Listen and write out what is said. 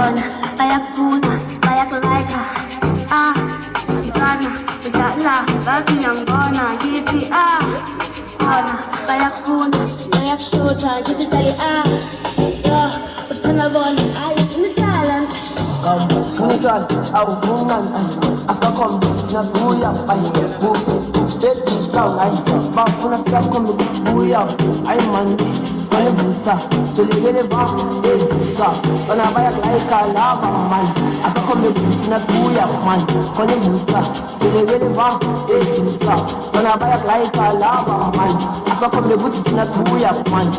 bona bayakufuna bayakulike mntwana udlala bathi uyangibona ngithi bona bayakufuna bayakushutha ngithi dali uthanda bona unidlala Unitwala awuvungani asikakhombe sinabuya town bafuna sikakhombe kusibuya mani konevutha solekeleva evutha bona bayakulayika laba mani asikakhombe kuthi sinasibuya mani konevutha solekeleva evutha bona bayakulayika laba mani asikakhombe kuthi sinasibuya mani